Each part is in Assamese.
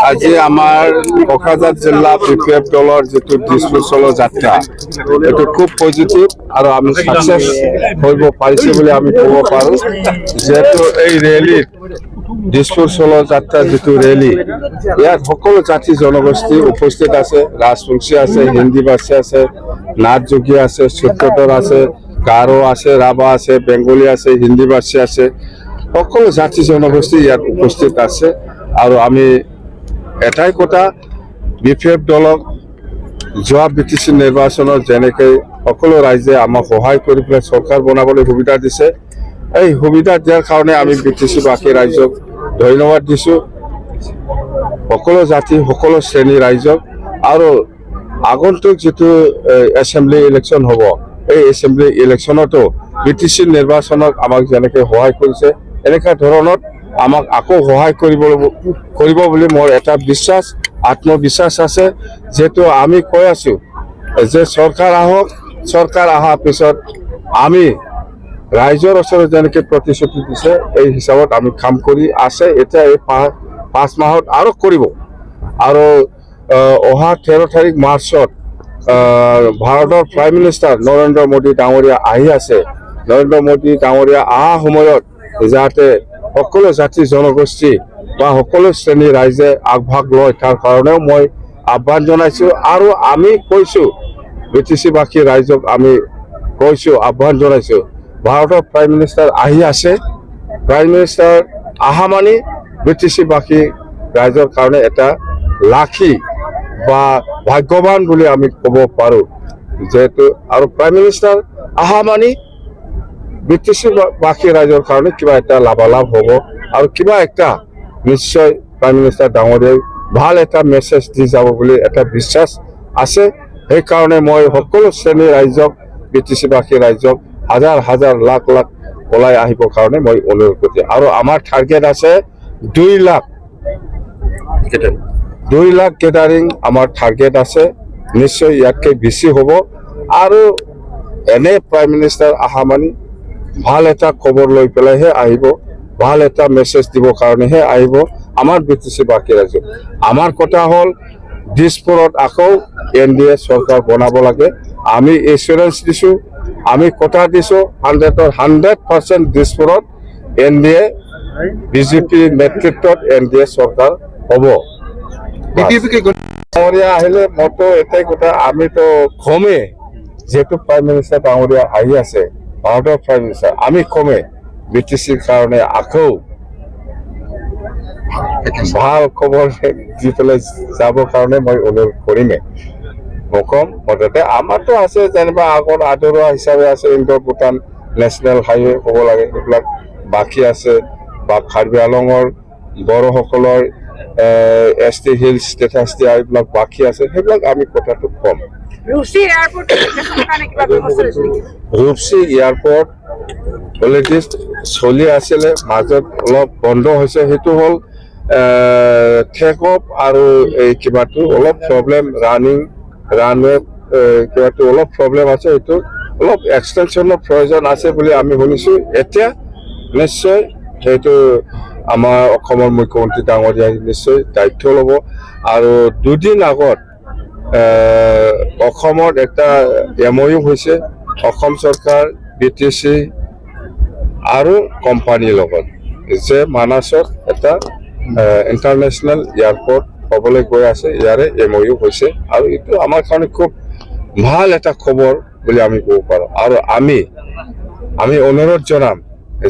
আজি আমাৰ কোকৰাঝাৰ জিলা বিপিএফ দলৰ যিটো দিছপুৰ চলো যাত্ৰা এইটো খুব পজিটিভ আৰু আমি সাকসেছ কৰিব পাৰিছো বুলি আমি ক'ব পাৰো যেহেতু এই ৰেলীত দিছপুৰ চলো যাত্ৰা যিটো ৰেলী ইয়াত সকলো জাতি জনগোষ্ঠী উপস্থিত আছে ৰাজবংশী আছে হিন্দী ভাষী আছে নাথ যোগী আছে সূত্ৰধৰ আছে গাৰো আছে ৰাভা আছে বেংগলী আছে হিন্দী ভাষী আছে সকলো জাতি জনগোষ্ঠী ইয়াত উপস্থিত আছে আৰু আমি এটাই কথা বিপিএফ দলক যোৱা বিটিসি নিৰ্বাচনত যেনেকৈ সকলো ৰাইজে আমাক সহায় কৰি পেলাই চৰকাৰ বনাবলৈ সুবিধা দিছে এই সুবিধা দিয়াৰ কাৰণে আমি বিটিসি বাকী ৰাইজক ধন্যবাদ দিছো সকলো জাতি সকলো শ্ৰেণী ৰাইজক আৰু আগন্তুক যেটো এছেম্বলি ইলেকশন হ'ব এই এছেম্বলি ইলেকশনতো বিটিসি নিৰ্বাচনক আমাক যেনেকৈ সহায় কৰিছে এনেকা ধৰণত আমাক আকৌ সহায় কৰিব বুলি মোৰ এটা বিশ্বাস আত্মবিশ্বাস আছে যেটো আমি কৈ আছো যে চৰকাৰ আহক চৰকাৰ অহাৰ পিছত আমি ৰাইজৰ ওচৰত যেনেকৈ প্ৰতিশ্ৰুতি দিছে এই হিচাপত আমি কাম কৰি আছে এতিয়া এই 5 মাহত আৰু কৰিব আৰু অহা 13 তাৰিখ মাৰ্চত ভাৰতৰ প্ৰাইম মিনিষ্টাৰ নৰেন্দ্ৰ মোদী ডাঙৰীয়া আহি আছে নৰেন্দ্ৰ মোদী ডাঙৰীয়া অহা সময়ত যাতে সকলো জাতি জনগোষ্ঠী বা সকলো শ্ৰেণী ৰাইজে আগভাগ লয় তাৰ কাৰণেও মই আহ্বান জনাইছো আৰু আমি কৈছো বিটিসি বাকী ৰাইজক আমি কৈছো আহ্বান জনাইছো ভাৰতৰ প্ৰাইম মিনিষ্টাৰ আহি আছে প্ৰাইম মিনিষ্টাৰ আহা মানে বিটিসি বাকী ৰাইজৰ কাৰণে এটা লাখি বা ভাগ্যৱান বুলি আমি ক'ব পাৰো যেহেতু আৰু প্ৰাইম মিনিষ্টাৰ আহা মানে বিটিসি বাকী ৰাইজৰ কাৰণে কিবা এটা লাভালাভ হ'ব আৰু কিবা একটা নিশ্চয় প্ৰাইম মিনিষ্টাৰ ডাঙৰীয়াই ভাল এটা মেছেজ দি যাব বুলি এটা বিশ্বাস আছে সেই কাৰণে মই সকলো শ্ৰেণী ৰাইজক বিটিসি বাকী ৰাইজক হাজাৰ হাজাৰ লাখ লাখ ওলাই আহিবৰ কাৰণে মই অনুৰোধ কৰিছো আৰু আমাৰ টাৰ্গেট আছে 2 লাখ গেদাৰিং আমাৰ টাৰ্গেট আছে নিশ্চয় ইয়াতকৈ বেছি হ'ব আৰু এনে প্ৰাইম মিনিষ্টাৰ আহা মানে ভাল এটা খবৰ লৈ পেলাইহে আহিব ভাল এটা মেছেজ দিবৰ কাৰণেহে আহিব আমাৰ বিটিসি বাকী ৰাইজ আমাৰ কথা হ'ল দিছপুৰত আকৌ এনডিএ চৰকাৰ বনাব লাগে আমি এছুৰেঞ্চ দিছো আমি কথা দিছো 100% দিছপুৰত এনডিএ বিজেপি নেতৃত্বত এনডিএ চৰকাৰ হ'ব ডাঙৰীয়া আহিলে মইতো এটাই কথা আমিতো কমে যেহেতু প্ৰাইম মিনিষ্টাৰ ডাঙৰীয়া আহি আছে ভাৰতৰ প্ৰাইম মিনিষ্টাৰ আমি কমে বিটিসিৰ কাৰণে আকৌ ভাল খবৰ দি পেলাই যাবৰ কাৰণে মই অনুৰোধ কৰিমে নকম মুঠতে আমাৰতো আছে যেনিবা আগত আদৰুৱা হিচাপে আছে ইণ্ডো ভূটান নেশ্যনেল হাইৱে হ'ব লাগে এইবিলাক বাকী আছে বা কাৰ্বি আংলঙৰ বড়োসকলৰ ST হিলছ ষ্টেটাছ দিয়া এইবিলাক বাকী আছে সেইবিলাক আমি কথাটো কম ৰূপসী এয়াৰপোৰ্ট অলৰেডি চলি আছিলে মাজত অলপ বন্ধ হৈছে সেইটো হ'ল টেক অফ আৰু এই কিবাটো অলপ প্ৰব্লেম ৰানৱে কিবাটো অলপ প্ৰব্লেম আছে সেইটো অলপ এক্সটেনশ্যনৰ প্ৰয়োজন আছে বুলি আমি শুনিছো এতিয়া নিশ্চয় সেইটো আমাৰ অসমৰ মুখ্যমন্ত্ৰী ডাঙৰীয়াই নিশ্চয় দায়িত্ব ল'ব আৰু 2 দিন আগত অসমত একটা MOU হৈছে অসম চৰকাৰ বিটিসি আৰু কোম্পানীৰ লগত যে মানাসত এটা ইণ্টাৰনেশ্যনেল এয়াৰপোৰ্ট হ'বলৈ গৈ আছে ইয়াৰে MOU হৈছে আৰু এইটো আমাৰ কাৰণে খুব ভাল এটা খবৰ বুলি আমি ক'ব পাৰোঁ আৰু আমি অনুৰোধ জনাম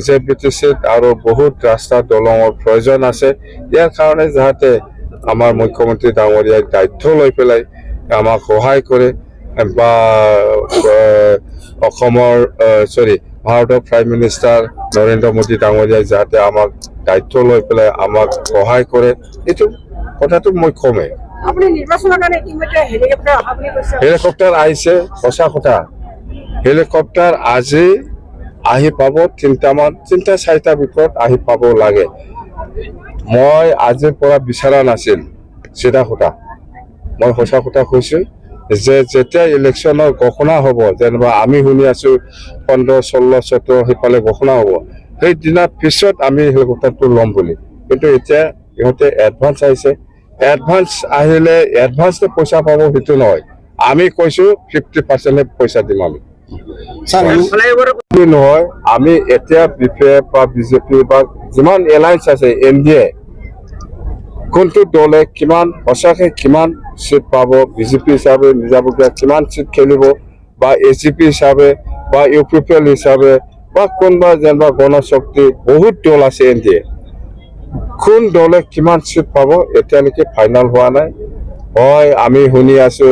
যে বিটিসিত আৰু বহুত ৰাস্তা দলঙৰ প্ৰয়োজন আছে ইয়াৰ কাৰণে যাতে আমাৰ মুখ্যমন্ত্ৰী ডাঙৰীয়াই দায়িত্ব লৈ পেলাই আমাক সহায় কৰে বা অসমৰ ভাৰতৰ প্ৰাইম মিনিষ্টাৰ নৰেন্দ্ৰ মোদী ডাঙৰীয়াই যাতে আমাক দায়িত্ব লৈ পেলাই আমাক সহায় কৰে এইটো কথাটো মই কমে আপুনি নিৰ্বাচনৰ কাৰণে ইতিমধ্যে হেলিকপ্টাৰ অহা বুলি কৈছে হেলিকপ্টাৰ আহিছে সঁচা কথা হেলিকপ্টাৰ আজি আহি পাব 3-4টা ভিতৰত আহি পাব লাগে মই আজিৰ পৰা বিচৰা নাছিল চিধা কথা মই সঁচা কথা কৈছো যে যেতিয়া ইলেকশ্যনৰ ঘোষণা হ'ব যেনিবা আমি শুনি আছো 15, 16, 17 সেইফালে ঘোষণা হ'ব সেইদিনাৰ পিছত আমি হেলিকপ্টাৰটো ল'ম বুলি। কিন্তু এতিয়া ইহঁতে এডভান্স আহিছে, এডভান্স আহিলে এডভান্সতে পইচা পাব সেইটো নহয়, আমি কৈছো 50% পইচা দিম আমি। স্যার কি নহয়, আমি এতিয়া BPF বা বিজেপি বা যিমান এলায়েন্স আছে NDA, কোনটো দলে কিমান সঁচাকে কিমান চিট পাব, বিজেপি হিচাপে নিজাববীয়া কিমান চিট খেলিব, বা ACP হিচাপে বা UPPL হিচাপে বা কোনোবা যেনিবা গণশক্তি বহুত দল আছে NDA, কোন দলে কিমান চিট পাব এতিয়ালৈকে ফাইনেল হোৱা নাই। হয়, আমি শুনি আছো,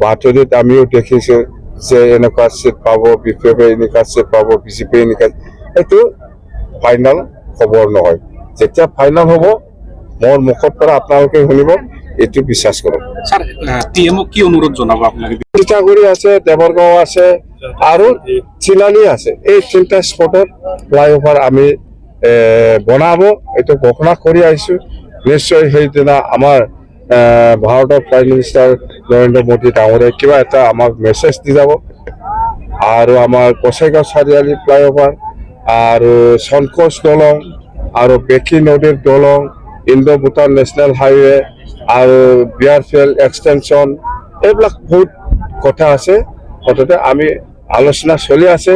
বাতৰিত আমিও দেখিছো যে এনেকুৱা চিট পাব, BPF এনেকুৱা চিট পাব, বিজেপি এনেকুৱা। এইটো ফাইনেল খবৰ নহয়, যেতিয়া ফাইনেল হ'ব মোৰ মুখৰ পৰা আপোনালোকে শুনিব, এইটো বিশ্বাস কৰক। স্যাৰ টিএমও কি অনুৰোধ জানাবো আপনাকে? তিতাগুৰি আছে, দেৱৰগাঁও আছে আৰু চিলানী আছে। এই 3টা স্পটত ফ্লাইঅভাৰ আমি বনাব, এইটো ঘোষণা কৰি আহিছো। নিশ্চয় সেইদিনা আমাৰ ভাৰতৰ প্ৰাইম মিনিষ্টাৰ নৰেন্দ্ৰ মোদী ডাঙৰে কিবা এটা আমাক মেছেজ দি যাব। আৰু আমাৰ কছাইগাঁও চাৰিআলি ফ্লাইঅভাৰ আৰু চনকোচ দলং আৰু বেকী নদীৰ দলং, ইণ্ডো ভূটান নেশ্যনেল হাইৱে আৰু বিয়াৰফিল্ড এক্সটেনশ্যন, এইবিলাক বহুত কথা আছে। মুঠতে আমি আলোচনা চলি আছে,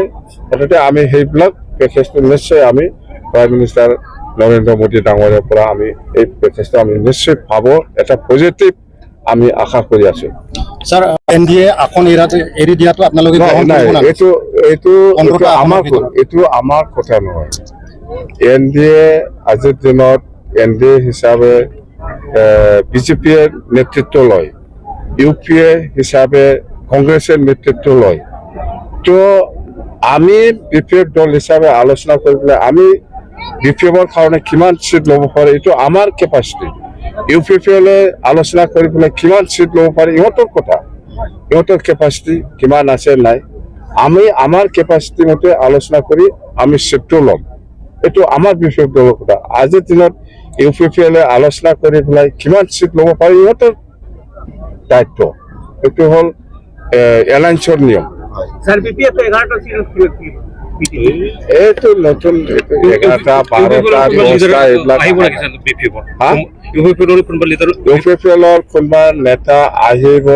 মুঠতে আমি সেইবিলাক পেকেজটো নিশ্চয় আমি প্ৰাইম মিনিষ্টাৰ নৰেন্দ্ৰ মোদী ডাঙৰীয়াৰ পৰা আমি এই পেকেজটো আমি নিশ্চয় পাব, এটা পজিটিভ আমি আশা কৰি আছো। স্যাৰ এনডিএ আসন এৰি দিয়াটো আপোনালোকে নাই গ্ৰহণ নাই, কৰিব নালাগে। এইটো পোন্ধৰটা আমাৰ আসনৰ ভিতৰত। এইটো আমাৰ কথা নহয়। NDA আজিৰ দিনত NDA হিচাপে বিজেপিয়ে নেতৃত্ব লয়, UPA হিচাপে কংগ্ৰেছে নেতৃত্ব লয়। তো আমি BPF দল হিচাপে আলোচনা কৰি পেলাই আমি BPFৰ কাৰণে কিমান চিট ল'ব পাৰে এইটো আমাৰ কেপাচিটি, UPPL আলোচনা কৰি পেলাই কিমান চিট ল'ব পাৰে ইহঁতৰ কথা, ইহঁতৰ কেপাচিটি কিমান আছে নাই। আমি আমাৰ কেপাচিটি মতে আলোচনা কৰি আমি চিটটো ল'ম, এইটো আমাৰ BPF দলৰ কথা। আজিৰ দিনত UPPL আলোচনা কৰি পেলাই কিমান চিট ল'ব পাৰে ইহঁতৰ দায়িত্ব, এইটো হ'ল এলায়েন্সৰ নিয়ম। স্যাৰ BPF 11টা ছিল এইটো নতুন 11টা 12টা 10টা এইবিলাক UPPLৰ কোনোবা নেতা আহিব,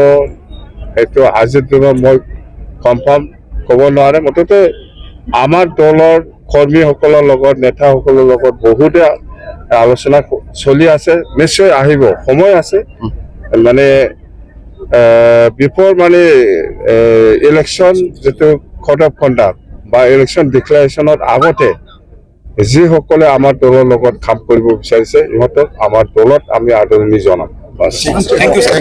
সেইটো আজিৰ দিনত মই কনফাৰ্ম ক'ব নোৱাৰে। মুঠতে আমাৰ দলৰ কৰ্মীসকলৰ লগত, নেতাসকলৰ লগত বহুতে আলোচনা চলি আছে, নিশ্চয় আহিব, সময় আছে। মানে বিফৰ মানে ইলেকশ্যন যিটো কোড অফ কণ্ডাক্ট বা ইলেকশ্যন ডিক্লেৰেশ্যনৰ আগতে যিসকলে আমাৰ দলৰ লগত কাম কৰিব বিচাৰিছে ইহঁতক আমাৰ দলত আমি আদৰণি জনাম। Thank you, sir.